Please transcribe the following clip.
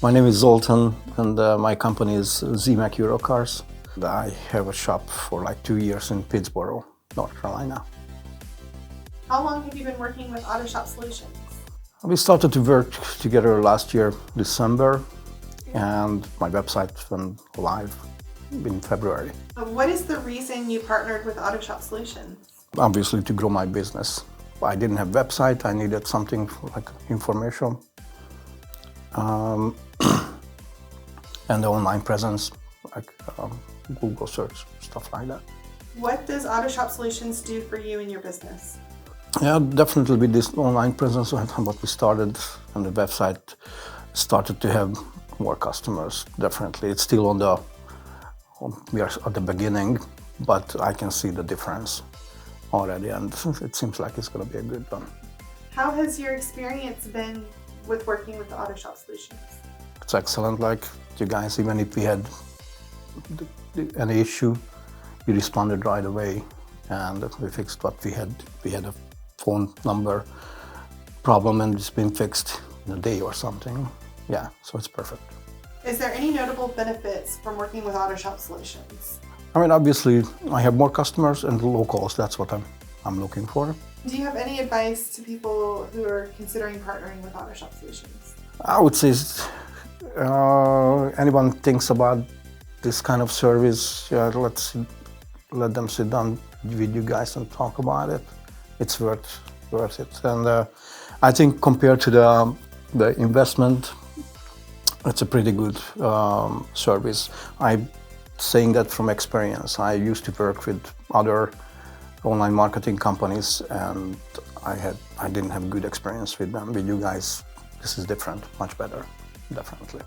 My name is Zoltan, and my company is Z-Mech Eurocars. I have a shop for like 2 years in Pittsboro, North Carolina. How long have you been working with Autoshop Solutions? We started to work together last year, December, and my website went live in February. What is the reason you partnered with Autoshop Solutions? Obviously to grow my business. I didn't have a website, I needed something for like information. And the online presence, like Google search, stuff like that. What does Autoshop Solutions do for you in your business? Yeah, definitely with this online presence, what we started on the website, started to have more customers, definitely. It's still we are at the beginning, but I can see the difference already, and it seems like it's going to be a good one. How has your experience been with working with the Autoshop Solutions? It's excellent, like you guys, even if we had any issue, we responded right away, and we fixed what we had. We had a phone number problem, and it's been fixed in a day or something. Yeah, so it's perfect. Is there any notable benefits from working with Autoshop Solutions? I mean, obviously, I have more customers and locals. That's what I'm looking for. Do you have any advice to people who are considering partnering with Autoshop Solutions? I would say anyone thinks about this kind of service, let them sit down with you guys and talk about it. It's worth it. And I think compared to the investment, it's a pretty good service. I'm saying that from experience. I used to work with other online marketing companies, and I didn't have good experience with them. With you guys, this is different, much better, definitely.